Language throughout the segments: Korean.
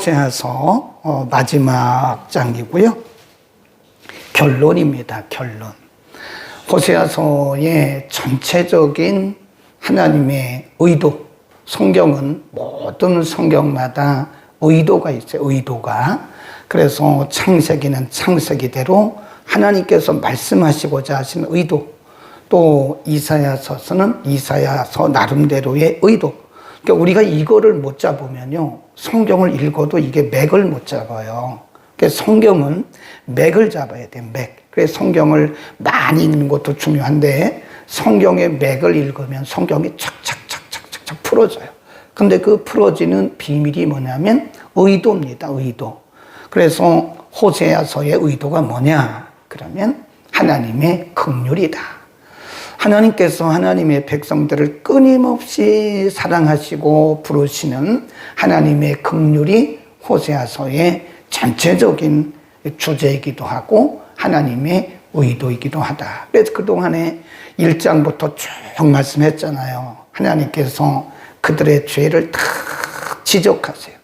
호세아서 마지막 장이고요. 결론입니다. 결론. 호세아서의 전체적인 하나님의 의도. 성경은 모든 성경마다 의도가 있어요. 의도가. 그래서 창세기는 창세기대로 하나님께서 말씀하시고자 하신 의도. 또 이사야서는 이사야서 나름대로의 의도. 그러니까 우리가 이거를 못 잡으면요, 성경을 읽어도 이게 맥을 못 잡아요. 그래서 성경은 맥을 잡아야 돼요. 맥. 그래서 성경을 많이 읽는 것도 중요한데 성경의 맥을 읽으면 성경이 착착착착착 풀어져요. 근데 그 풀어지는 비밀이 뭐냐면 의도입니다. 의도. 그래서 호세아서의 의도가 뭐냐? 그러면 하나님의 긍휼이다. 하나님께서 하나님의 백성들을 끊임없이 사랑하시고 부르시는 하나님의 긍휼이 호세아서의 전체적인 주제이기도 하고 하나님의 의도이기도 하다. 그래서 그동안에 1장부터 쭉 말씀했잖아요. 하나님께서 그들의 죄를 다 지적하세요.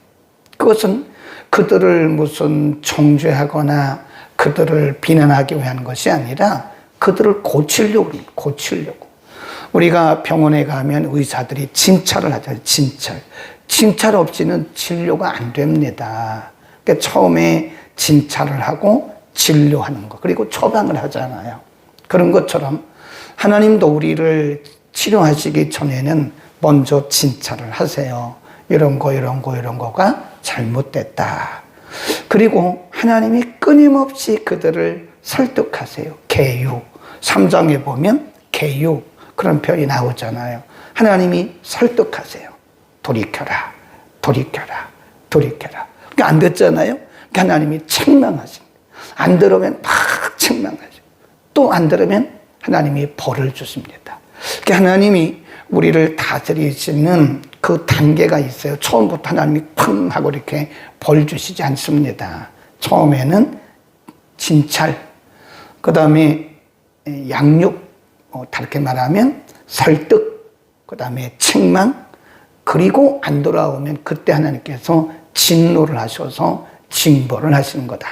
그것은 그들을 무슨 정죄하거나 그들을 비난하기 위한 것이 아니라 그들을 고치려고 합니다. 고치려고. 우리가 병원에 가면 의사들이 진찰을 하잖아요. 진찰. 진찰 없이는 진료가 안 됩니다. 그러니까 처음에 진찰을 하고 진료하는 거. 그리고 처방을 하잖아요. 그런 것처럼 하나님도 우리를 치료하시기 전에는 먼저 진찰을 하세요. 이런 거가 잘못됐다. 그리고 하나님이 끊임없이 그들을 설득하세요. 개유. 3장에 보면 개유 그런 표현이 나오잖아요. 하나님이 설득하세요. 돌이켜라. 돌이켜라. 돌이켜라. 그러니까 안 듣잖아요. 그러니까 하나님이 책망하십니다. 안 들으면 막 책망하죠. 또 안 들으면 하나님이 벌을 주십니다. 그러니까 하나님이 우리를 다스리시는 그 단계가 있어요. 처음부터 하나님이 팡 하고 이렇게 벌 주시지 않습니다. 처음에는 진찰, 그 다음에 양육, 다르게 말하면 설득, 그 다음에 책망, 그리고 안 돌아오면 그때 하나님께서 진노를 하셔서 징벌을 하시는 거다.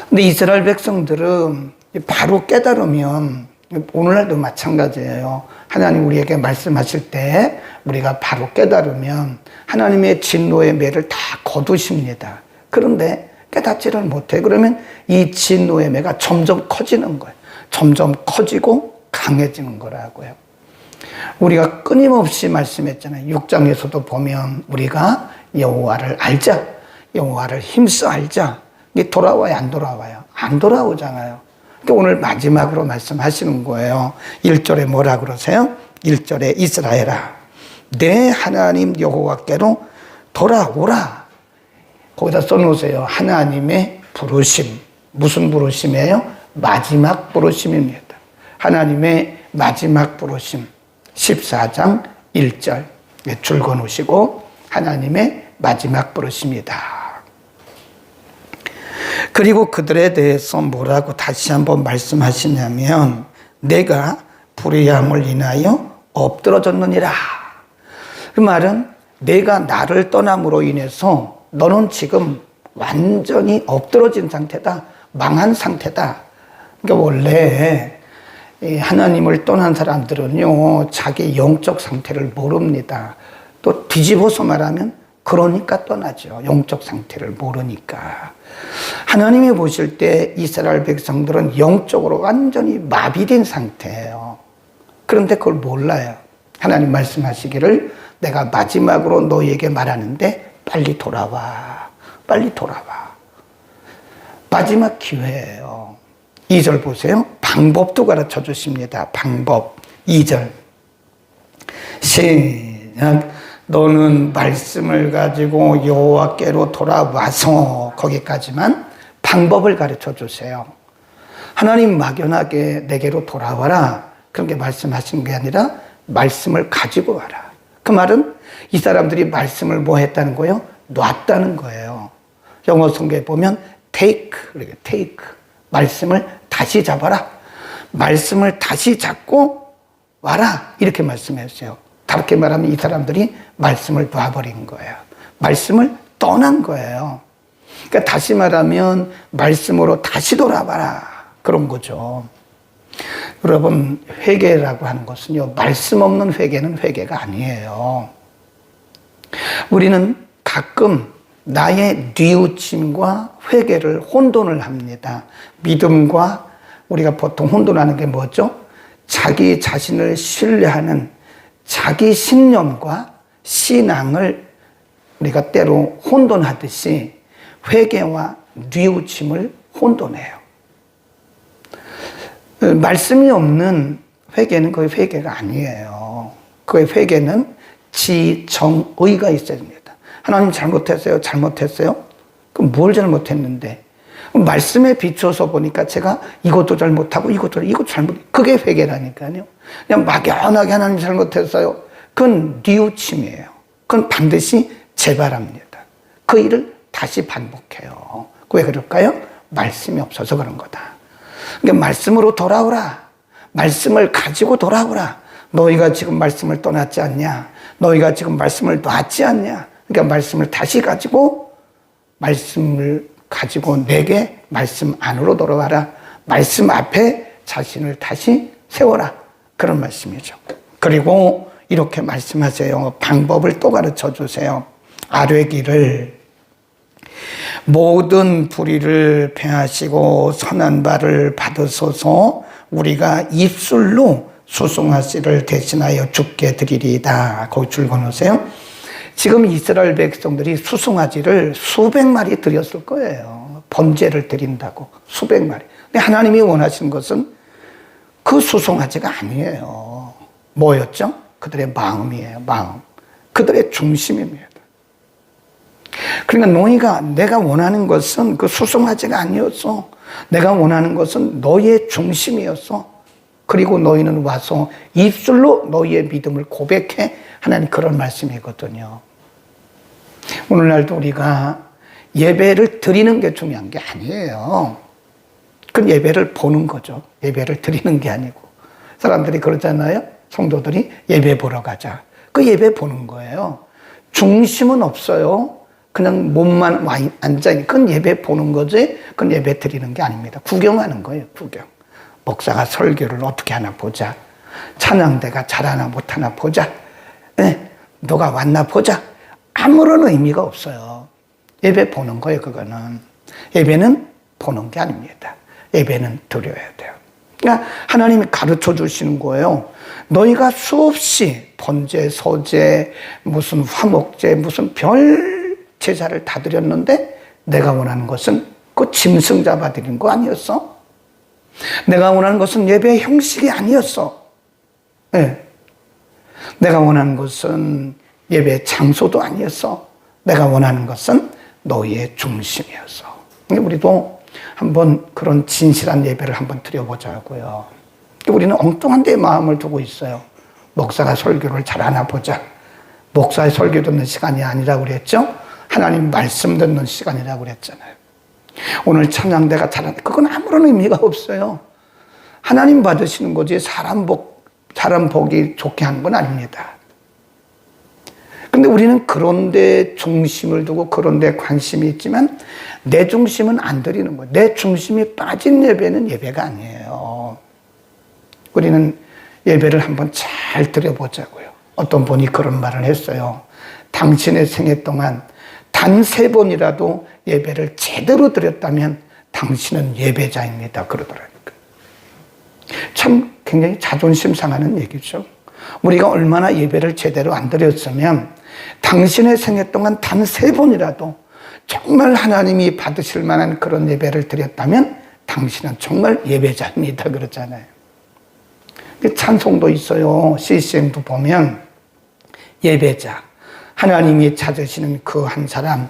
근데 이스라엘 백성들은 바로 깨달으면 오늘날도 마찬가지예요. 하나님 우리에게 말씀하실 때 우리가 바로 깨달으면 하나님의 진노의 매를 다 거두십니다. 그런데 깨닫지를 못해. 그러면 이 진노의 매가 점점 커지는 거예요. 점점 커지고 강해지는 거라고요. 우리가 끊임없이 말씀했잖아요. 6장에서도 보면 우리가 여호와를 알자. 여호와를 힘써 알자. 이게 돌아와요, 안 돌아와요? 안 돌아오잖아요. 그러니까 오늘 마지막으로 말씀하시는 거예요. 1절에 뭐라 그러세요? 1절에 이스라엘아, 내 하나님 여호와께로 돌아오라. 거기다 써놓으세요. 하나님의 부르심. 무슨 부르심이에요? 마지막 부르심입니다. 하나님의 마지막 부르심. 14장 1절. 줄 거놓으시고 하나님의 마지막 부르심이다. 그리고 그들에 대해서 뭐라고 다시 한번 말씀하시냐면 내가 불의함을 인하여 엎드러졌느니라. 그 말은 내가 나를 떠남으로 인해서 너는 지금 완전히 엎드러진 상태다. 망한 상태다. 그러니까 원래 하나님을 떠난 사람들은요, 자기 영적 상태를 모릅니다. 또 뒤집어서 말하면 그러니까 떠나죠. 영적 상태를 모르니까. 하나님이 보실 때 이스라엘 백성들은 영적으로 완전히 마비된 상태예요. 그런데 그걸 몰라요. 하나님 말씀하시기를 내가 마지막으로 너희에게 말하는데 빨리 돌아와. 빨리 돌아와. 마지막 기회예요. 2절 보세요. 방법도 가르쳐 주십니다. 방법. 2절. 시작. 너는 말씀을 가지고 여호와께로 돌아와서 거기까지만 방법을 가르쳐 주세요. 하나님 막연하게 내게로 돌아와라. 그런 게 말씀하신 게 아니라 말씀을 가지고 와라. 그 말은 이 사람들이 말씀을 뭐 했다는 거예요? 놨다는 거예요. 영어 성경에 보면 take, take. 말씀을 다시 잡아라. 말씀을 다시 잡고 와라. 이렇게 말씀했어요. 다르게 말하면 이 사람들이 말씀을 놔버린 거예요. 말씀을 떠난 거예요. 그러니까 다시 말하면 말씀으로 다시 돌아와라 그런 거죠. 여러분, 회개라고 하는 것은요, 말씀 없는 회개는 회개가 아니에요. 우리는 가끔 나의 뉘우침과 회개를 혼돈을 합니다. 믿음과 우리가 보통 혼돈하는 게 뭐죠? 자기 자신을 신뢰하는 자기 신념과 신앙을 우리가 때로 혼돈하듯이 회개와 뉘우침을 혼돈해요. 말씀이 없는 회개는 거의 회개가 아니에요. 그 회개는 지정의가 있어야 됩니다. 하나님 잘못했어요? 잘못했어요? 그럼 뭘 잘못했는데? 말씀에 비춰서 보니까 제가 이것도 잘못하고 이것도 잘못, 그게 회개라니까요. 그냥 막연하게 하나님 잘못했어요. 그건 뉘우침이에요. 그건 반드시 재발합니다. 그 일을 다시 반복해요. 왜 그럴까요? 말씀이 없어서 그런 거다. 그러니까 말씀으로 돌아오라. 말씀을 가지고 돌아오라. 너희가 지금 말씀을 떠났지 않냐? 너희가 지금 말씀을 놨지 않냐? 그러니까 말씀을 다시 가지고 내게 말씀 안으로 돌아와라. 말씀 앞에 자신을 다시 세워라. 그런 말씀이죠. 그리고 이렇게 말씀하세요. 방법을 또 가르쳐 주세요. 아뢰기를 모든 불의를 패하시고 선한 바를 받으소서 우리가 입술로 수송아씨를 대신하여 죽게 드리리이다. 거기 줄 거놓으세요. 지금 이스라엘 백성들이 수송아지를 수백 마리 드렸을 거예요. 번제를 드린다고 수백 마리. 근데 하나님이 원하시는 것은 그 수송아지가 아니에요. 뭐였죠? 그들의 마음이에요. 마음. 그들의 중심입니다. 그러니까 내가 원하는 것은 그 수송아지가 아니었어. 내가 원하는 것은 너의 중심이었어. 그리고 너희는 와서 입술로 너희의 믿음을 고백해. 하나님 그런 말씀이거든요. 오늘날도 우리가 예배를 드리는 게 중요한 게 아니에요. 그건 예배를 보는 거죠. 예배를 드리는 게 아니고. 사람들이 그러잖아요. 성도들이 예배 보러 가자. 그 예배 보는 거예요. 중심은 없어요. 그냥 몸만 와 앉아있는, 그건 예배 보는 거지. 그건 예배 드리는 게 아닙니다. 구경하는 거예요. 구경. 목사가 설교를 어떻게 하나 보자. 찬양대가 잘하나 못하나 보자. 네, 누가 왔나 보자. 아무런 의미가 없어요. 예배 보는 거예요. 그거는. 예배는 보는 게 아닙니다. 예배는 드려야 돼요. 그러니까 하나님이 가르쳐 주시는 거예요. 너희가 수없이 번제, 소제, 무슨 화목제, 무슨 별 제사를 다 드렸는데 내가 원하는 것은 그 짐승 잡아 드린 거 아니었어? 내가 원하는 것은 예배의 형식이 아니었어. 네. 내가 원하는 것은 예배의 장소도 아니었어. 내가 원하는 것은 너희의 중심이었어. 우리도 한번 그런 진실한 예배를 한번 드려보자고요. 우리는 엉뚱한 데 마음을 두고 있어요. 목사가 설교를 잘하나 보자. 목사의 설교 듣는 시간이 아니라고 그랬죠? 하나님 말씀 듣는 시간이라고 그랬잖아요. 오늘 찬양대가 잘하는데 그건 아무런 의미가 없어요. 하나님 받으시는 거지 사람 복이 좋게 하는 건 아닙니다. 근데 우리는 그런 데 중심을 두고 그런 데 관심이 있지만 내 중심은 안 드리는 거예요. 내 중심이 빠진 예배는 예배가 아니에요. 우리는 예배를 한번 잘 드려보자고요. 어떤 분이 그런 말을 했어요. 당신의 생애 동안 단 3번이라도 예배를 제대로 드렸다면 당신은 예배자입니다. 그러더라니까요. 참 굉장히 자존심 상하는 얘기죠. 우리가 얼마나 예배를 제대로 안 드렸으면 당신의 생애 동안 단 3번이라도 정말 하나님이 받으실 만한 그런 예배를 드렸다면 당신은 정말 예배자입니다. 그러잖아요. 찬송도 있어요. CCM도 보면 예배자, 하나님이 찾으시는 그 한 사람,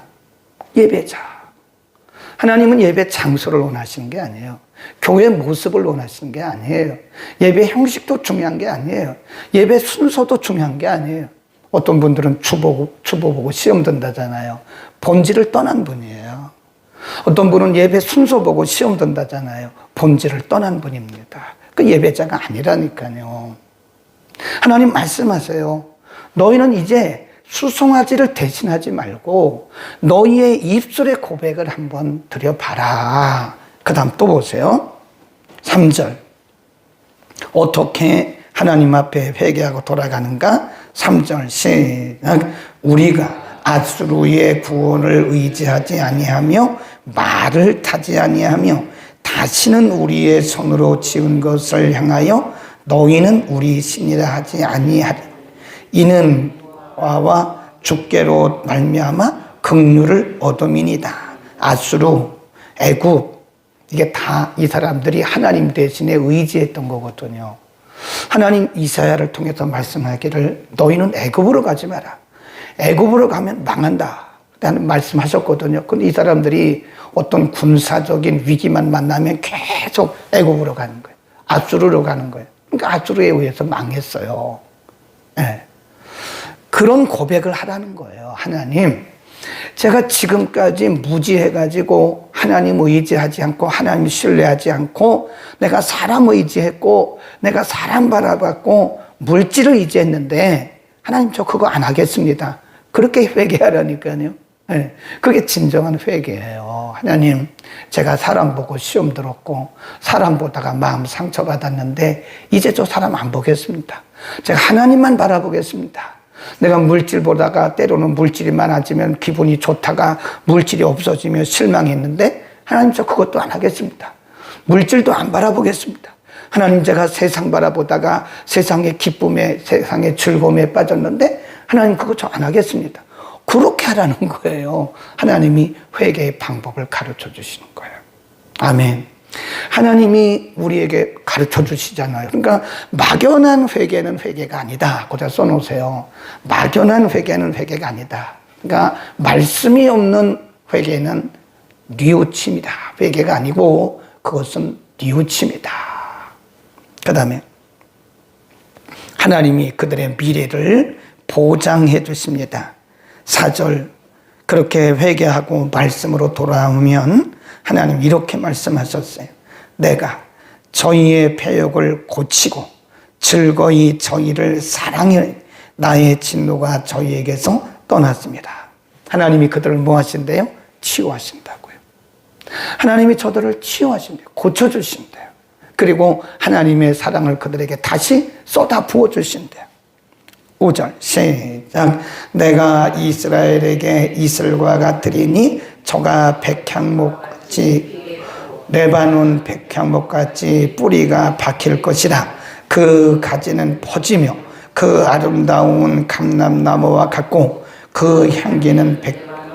예배자. 하나님은 예배 장소를 원하시는 게 아니에요. 교회 모습을 원하시는 게 아니에요. 예배 형식도 중요한 게 아니에요. 예배 순서도 중요한 게 아니에요. 어떤 분들은 주보 보고 시험 든다잖아요. 본질을 떠난 분이에요. 어떤 분은 예배 순서 보고 시험 든다잖아요. 본질을 떠난 분입니다. 그 예배자가 아니라니까요. 하나님 말씀하세요. 너희는 이제 수송아지를 대신하지 말고 너희의 입술의 고백을 한번 드려봐라. 그 다음 또 보세요. 3절. 어떻게 하나님 앞에 회개하고 돌아가는가? 3절 시작. 우리가 앗수르의 구원을 의지하지 아니하며 말을 타지 아니하며 다시는 우리의 손으로 지은 것을 향하여 너희는 우리 신이라 하지 아니하리. 이는 와와 주께로 말미암아 긍휼을 얻음이니이다. 앗수르, 애굽, 이게 다 이 사람들이 하나님 대신에 의지했던 거거든요. 하나님 이사야를 통해서 말씀하기를 너희는 애굽으로 가지 마라. 애굽으로 가면 망한다. 라는 말씀하셨거든요. 근데 이 사람들이 어떤 군사적인 위기만 만나면 계속 애굽으로 가는 거예요. 앗수르로 가는 거예요. 그러니까 앗수르에 의해서 망했어요. 네. 그런 고백을 하라는 거예요. 하나님, 제가 지금까지 무지해가지고 하나님 의지하지 않고 하나님 신뢰하지 않고 내가 사람 의지했고 내가 사람 바라봤고 물질을 의지했는데 하나님 저 그거 안 하겠습니다. 그렇게 회개하라니까요. 네, 그게 진정한 회개예요. 하나님, 제가 사람 보고 시험 들었고 사람 보다가 마음 상처받았는데 이제 저 사람 안 보겠습니다. 제가 하나님만 바라보겠습니다. 내가 물질 보다가 때로는 물질이 많아지면 기분이 좋다가 물질이 없어지면 실망했는데 하나님 저 그것도 안 하겠습니다. 물질도 안 바라보겠습니다. 하나님 제가 세상 바라보다가 세상의 기쁨에 세상의 즐거움에 빠졌는데 하나님 그거 저 안 하겠습니다. 그렇게 하라는 거예요. 하나님이 회개의 방법을 가르쳐 주시는 거예요. 아멘. 하나님이 우리에게 가르쳐 주시잖아요. 그러니까 막연한 회개는 회개가 아니다. 거기다 써놓으세요. 막연한 회개는 회개가 아니다. 그러니까 말씀이 없는 회개는 뉘우침이다. 회개가 아니고 그것은 뉘우침이다. 그 다음에 하나님이 그들의 미래를 보장해 주십니다. 4절 그렇게 회개하고 말씀으로 돌아오면 하나님 이렇게 말씀하셨어요. 내가 저희의 패역을 고치고 즐거이 저희를 사랑해 나의 진노가 저희에게서 떠났습니다. 하나님이 그들을 뭐 하신대요? 치유하신다고요. 하나님이 저들을 치유하신대요. 고쳐주신대요. 그리고 하나님의 사랑을 그들에게 다시 쏟아 부어주신대요. 5절 시작. 내가 이스라엘에게 이슬과 같으리니 저가 백향목같이 레바논 백향목같이 뿌리가 박힐 것이라. 그 가지는 퍼지며 그 아름다운 감람나무와 같고 그 향기는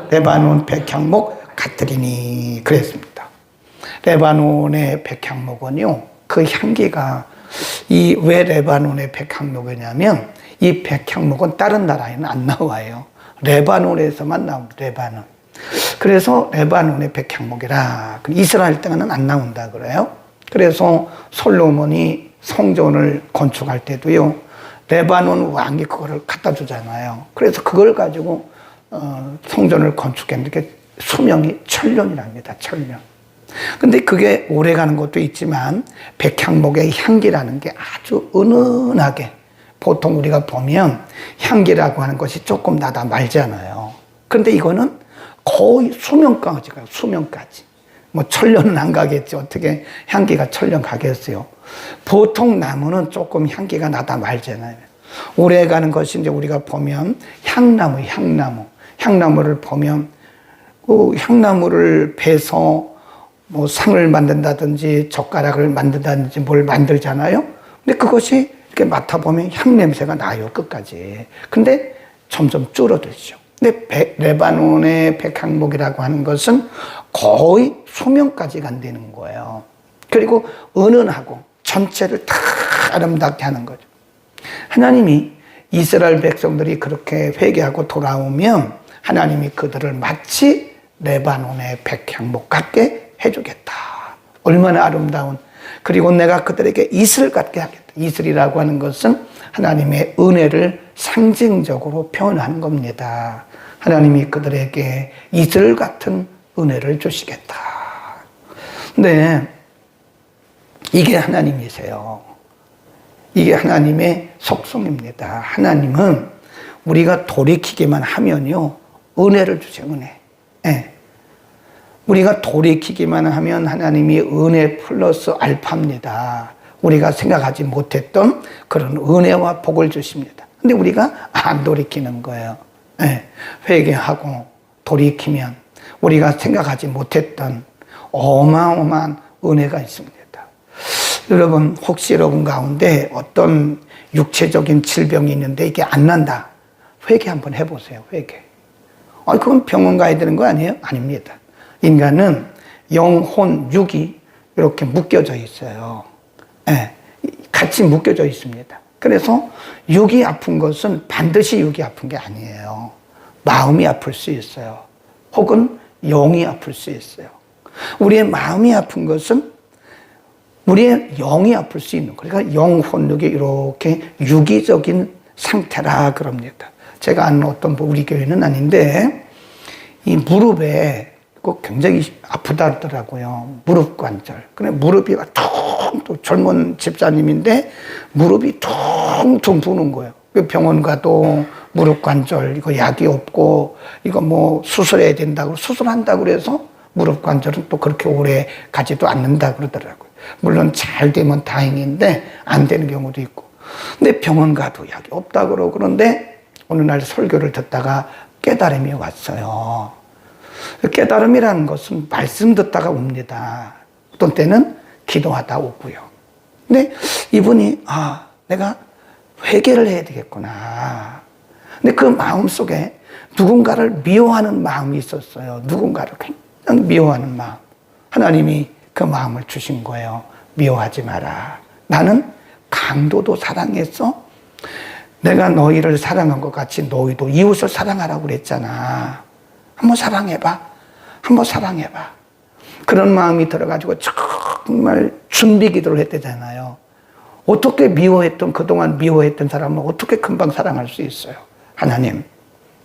레바논 백향목 같으리니 그랬습니다. 레바논의 백향목은요, 그 향기가 왜 레바논의 백향목이냐면 이 백향목은 다른 나라에는 안 나와요. 레바논에서만 나옵니다. 레바논. 그래서 레바논의 백향목이라. 이스라엘 땅에는 안 나온다 그래요. 그래서 솔로몬이 성전을 건축할 때도요, 레바논 왕이 그거를 갖다 주잖아요. 그래서 그걸 가지고 성전을 건축했는데 수명이 1000년이랍니다. 1000년. 근데 그게 오래 가는 것도 있지만 백향목의 향기라는 게 아주 은은하게, 보통 우리가 보면 향기라고 하는 것이 조금 나다 말잖아요. 그런데 이거는 거의 수명까지 가요. 수명까지. 뭐 1000년은 안 가겠지. 어떻게 향기가 1000년 가겠어요. 보통 나무는 조금 향기가 나다 말잖아요. 오래 가는 것이 이제 우리가 보면 향나무를 보면 그 향나무를 베서 뭐 상을 만든다든지 젓가락을 만든다든지 뭘 만들잖아요. 근데 그것이 이렇게 맡아보면 향냄새가 나요, 끝까지. 근데 점점 줄어들죠. 근데 레바논의 백향목이라고 하는 것은 거의 수명까지 간다는 거예요. 그리고 은은하고 전체를 다 아름답게 하는 거죠. 하나님이 이스라엘 백성들이 그렇게 회개하고 돌아오면 하나님이 그들을 마치 레바논의 백향목 같게 해주겠다. 얼마나 아름다운. 그리고 내가 그들에게 이슬 같게 하겠다. 이슬이라고 하는 것은 하나님의 은혜를 상징적으로 표현하는 겁니다. 하나님이 그들에게 이슬 같은 은혜를 주시겠다. 근데 이게 하나님이세요. 이게 하나님의 속성입니다. 하나님은 우리가 돌이키기만 하면요, 은혜를 주세요, 은혜. 예. 우리가 돌이키기만 하면 하나님이 은혜 플러스 알파입니다. 우리가 생각하지 못했던 그런 은혜와 복을 주십니다. 근데 우리가 안 돌이키는 거예요. 예. 회개하고 돌이키면 우리가 생각하지 못했던 어마어마한 은혜가 있습니다. 여러분, 혹시 여러분 가운데 어떤 육체적인 질병이 있는데 이게 안 난다. 회개 한번 해보세요. 회개. 그건 병원 가야 되는 거 아니에요? 아닙니다. 인간은 영혼, 육이 이렇게 묶여져 있어요. 네, 같이 묶여져 있습니다. 그래서 육이 아픈 것은 반드시 육이 아픈 게 아니에요. 마음이 아플 수 있어요. 혹은 영이 아플 수 있어요. 우리의 마음이 아픈 것은 우리의 영이 아플 수 있는 거예요. 그러니까 영혼, 육이 이렇게 유기적인 상태라 그럽니다. 제가 아는 어떤 우리 교회는 아닌데 이 무릎에 굉장히 아프다 그러더라고요. 무릎 관절. 근데 무릎이 또 젊은 집사님인데 무릎이 퉁퉁 부는 거예요. 병원 가도 무릎 관절 이거 약이 없고 이거 뭐 수술해야 된다고 수술한다고 그래서 무릎 관절은 또 그렇게 오래 가지도 않는다 그러더라고요. 물론 잘 되면 다행인데 안 되는 경우도 있고. 근데 병원 가도 약이 없다 그러고 그런데 어느 날 설교를 듣다가 깨달음이 왔어요. 깨달음이라는 것은 말씀 듣다가 옵니다. 어떤 때는 기도하다 오고요. 근데 이분이 내가 회개를 해야 되겠구나. 근데 그 마음 속에 누군가를 미워하는 마음이 있었어요. 누군가를 굉장히 미워하는 마음. 하나님이 그 마음을 주신 거예요. 미워하지 마라. 나는 강도도 사랑했어. 내가 너희를 사랑한 것 같이 너희도 이웃을 사랑하라고 그랬잖아. 한번 사랑해봐. 한번 사랑해봐. 그런 마음이 들어가지고 정말 준비 기도를 했대잖아요. 어떻게 그동안 미워했던 사람을 어떻게 금방 사랑할 수 있어요? 하나님,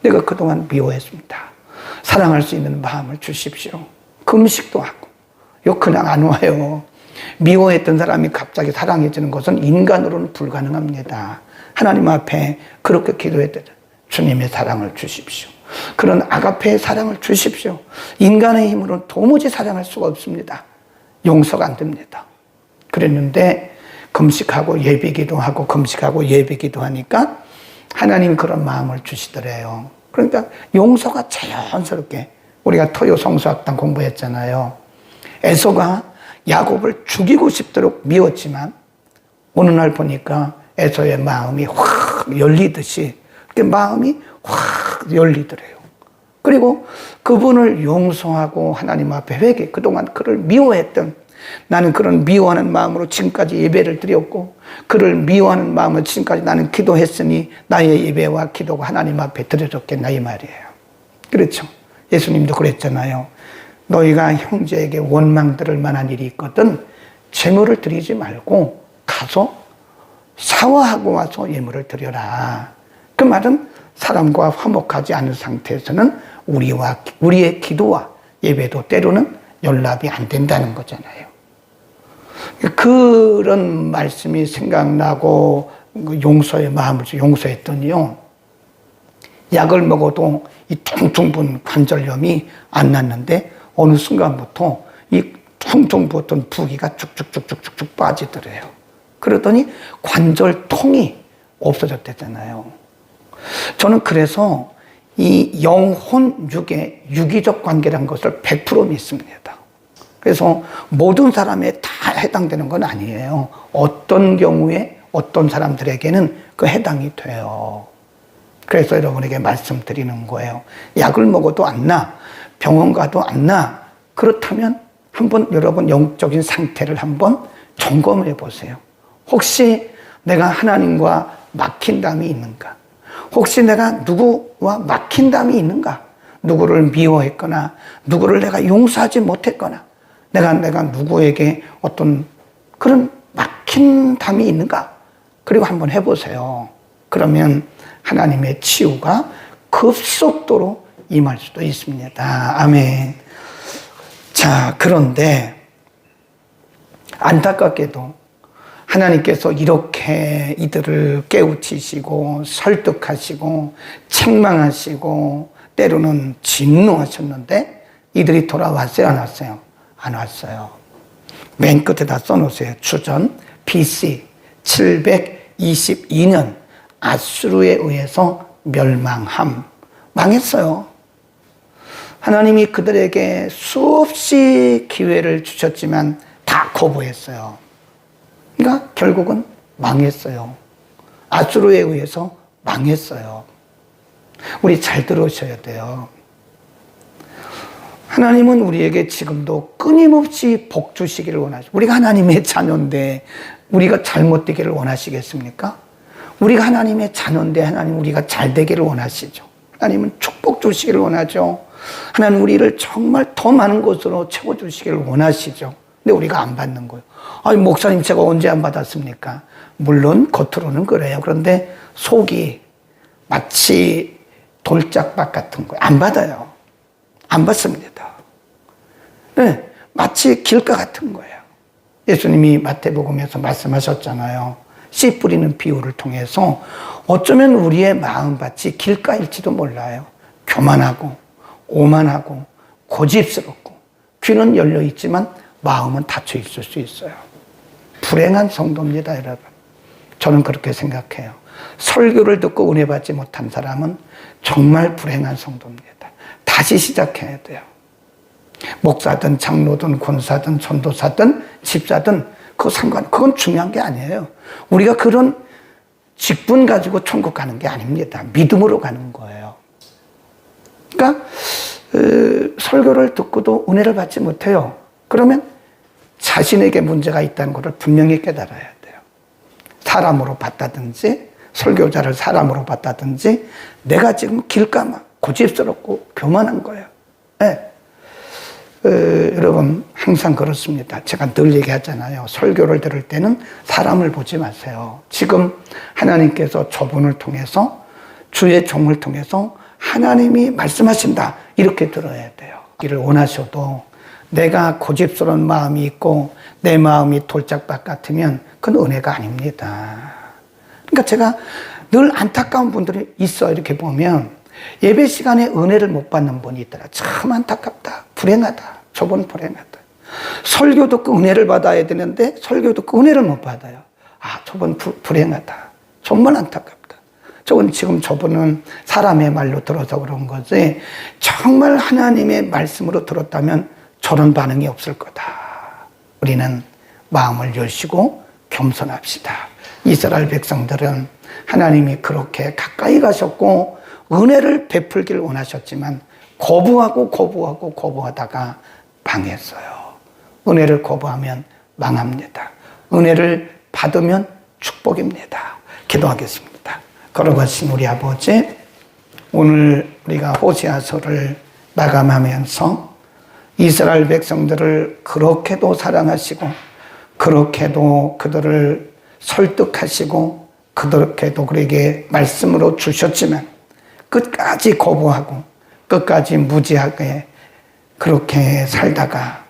내가 그동안 미워했습니다. 사랑할 수 있는 마음을 주십시오. 금식도 하고. 그냥 안 와요. 미워했던 사람이 갑자기 사랑해지는 것은 인간으로는 불가능합니다. 하나님 앞에 그렇게 기도했대요. 주님의 사랑을 주십시오. 그런 아가페의 사랑을 주십시오. 인간의 힘으로는 도무지 사랑할 수가 없습니다. 용서가 안 됩니다. 그랬는데 금식하고 예비기도 하고 금식하고 예비기도 하니까 하나님 그런 마음을 주시더래요. 그러니까 용서가 자연스럽게 우리가 토요 성서학당 공부했잖아요. 에서가 야곱을 죽이고 싶도록 미웠지만 어느 날 보니까 에서의 마음이 확 열리듯이 마음이 확 열리더래요. 그리고 그분을 용서하고 하나님 앞에 회개, 그동안 그를 미워했던, 나는 그런 미워하는 마음으로 지금까지 예배를 드렸고 그를 미워하는 마음으로 지금까지 나는 기도했으니 나의 예배와 기도가 하나님 앞에 드려졌겠나 이 말이에요. 그렇죠. 예수님도 그랬잖아요. 너희가 형제에게 원망 들을 만한 일이 있거든 제물을 드리지 말고 가서 사화하고 와서 예물을 드려라. 그 말은 사람과 화목하지 않은 상태에서는 우리의 기도와 예배도 때로는 연락이 안 된다는 거잖아요. 그런 말씀이 생각나고 용서의 마음을 용서했더니요, 약을 먹어도 이 퉁퉁 분 관절염이 안 났는데 어느 순간부터 이 퉁퉁 부었던 부기가 쭉쭉쭉쭉쭉 빠지더래요. 그러더니 관절통이 없어졌대잖아요. 저는 그래서 이 영혼 육의 유기적 관계라는 것을 100% 믿습니다. 그래서 모든 사람에 다 해당되는 건 아니에요. 어떤 경우에 어떤 사람들에게는 그 해당이 돼요. 그래서 여러분에게 말씀드리는 거예요. 약을 먹어도 안 나, 병원 가도 안 나. 그렇다면 한번 여러분 영적인 상태를 한번 점검해 보세요. 혹시 내가 하나님과 막힌 담이 있는가? 혹시 내가 누구와 막힌 담이 있는가? 누구를 미워했거나 누구를 내가 용서하지 못했거나 내가 누구에게 어떤 그런 막힌 담이 있는가? 그리고 한번 해보세요. 그러면 하나님의 치유가 급속도로 임할 수도 있습니다. 아멘. 자, 그런데 안타깝게도 하나님께서 이렇게 이들을 깨우치시고 설득하시고 책망하시고 때로는 진노하셨는데 이들이 돌아왔어요, 안 왔어요? 안 왔어요. 맨 끝에다 써놓으세요. 주전 BC 722년 아수르에 의해서 멸망함. 망했어요. 하나님이 그들에게 수없이 기회를 주셨지만 다 거부했어요. 그러니까 결국은 망했어요. 아수르에 의해서 망했어요. 우리 잘 들으셔야 돼요. 하나님은 우리에게 지금도 끊임없이 복 주시기를 원하시죠. 우리가 하나님의 자녀인데 우리가 잘못되기를 원하시겠습니까? 우리가 하나님의 자녀인데 하나님 우리가 잘 되기를 원하시죠. 하나님은 축복 주시기를 원하죠. 하나님 우리를 정말 더 많은 것으로 채워주시기를 원하시죠. 근데 우리가 안 받는 거예요. 아니 목사님 제가 언제 안 받았습니까? 물론 겉으로는 그래요. 그런데 속이 마치 돌짝밭 같은 거예요. 안 받아요. 안 받습니다. 네, 마치 길가 같은 거예요. 예수님이 마태복음에서 말씀하셨잖아요. 씨 뿌리는 비유를 통해서 어쩌면 우리의 마음밭이 길가일지도 몰라요. 교만하고 오만하고 고집스럽고 귀는 열려 있지만 마음은 닫혀 있을 수 있어요. 불행한 성도입니다, 여러분. 저는 그렇게 생각해요. 설교를 듣고 은혜 받지 못한 사람은 정말 불행한 성도입니다. 다시 시작해야 돼요. 목사든 장로든 권사든 전도사든 집사든 그건 중요한 게 아니에요. 우리가 그런 직분 가지고 천국 가는 게 아닙니다. 믿음으로 가는 거예요. 그러니까 설교를 듣고도 은혜를 받지 못해요. 그러면 자신에게 문제가 있다는 것을 분명히 깨달아야 돼요. 사람으로 봤다든지 설교자를 사람으로 봤다든지 내가 지금 길가마 고집스럽고 교만한 거예요. 네. 여러분 항상 그렇습니다. 제가 늘 얘기하잖아요. 설교를 들을 때는 사람을 보지 마세요. 지금 하나님께서 저분을 통해서 주의 종을 통해서 하나님이 말씀하신다 이렇게 들어야 돼요. 이를 원하셔도 내가 고집스러운 마음이 있고 내 마음이 돌짝밭 같으면 그건 은혜가 아닙니다. 그러니까 제가 늘 안타까운 분들이 있어. 이렇게 보면 예배 시간에 은혜를 못 받는 분이 있더라. 참 안타깝다. 불행하다. 저분 불행하다. 설교 듣고 은혜를 받아야 되는데 설교 듣고 은혜를 못 받아요. 아, 저분 불행하다. 정말 안타깝다. 저분은 사람의 말로 들어서 그런 거지 정말 하나님의 말씀으로 들었다면 저런 반응이 없을 거다. 우리는 마음을 열시고 겸손합시다. 이스라엘 백성들은 하나님이 그렇게 가까이 가셨고 은혜를 베풀기를 원하셨지만 거부하다가 망했어요. 은혜를 거부하면 망합니다. 은혜를 받으면 축복입니다. 기도하겠습니다. 걸어가신 우리 아버지, 오늘 우리가 호세아서를 마감하면서 이스라엘 백성들을 그렇게도 사랑하시고 그렇게도 그들을 설득하시고 그렇게도 그에게 말씀으로 주셨지만 끝까지 거부하고 끝까지 무지하게 그렇게 살다가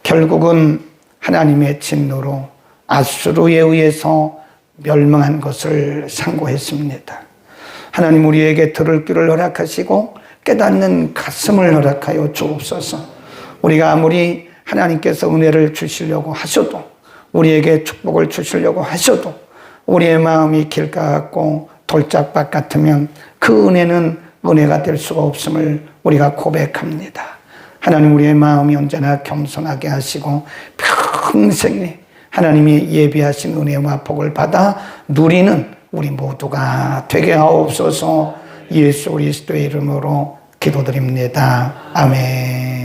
결국은 하나님의 진노로 아수르에 의해서 멸망한 것을 상고했습니다. 하나님 우리에게 들을 귀를 허락하시고 깨닫는 가슴을 허락하여 주옵소서. 우리가 아무리 하나님께서 은혜를 주시려고 하셔도 우리에게 축복을 주시려고 하셔도 우리의 마음이 길가 같고 돌짝밭 같으면 그 은혜는 은혜가 될 수가 없음을 우리가 고백합니다. 하나님 우리의 마음이 언제나 겸손하게 하시고 평생에 하나님이 예비하신 은혜와 복을 받아 누리는 우리 모두가 되게 하옵소서. 예수 그리스도의 이름으로 기도드립니다. 아멘.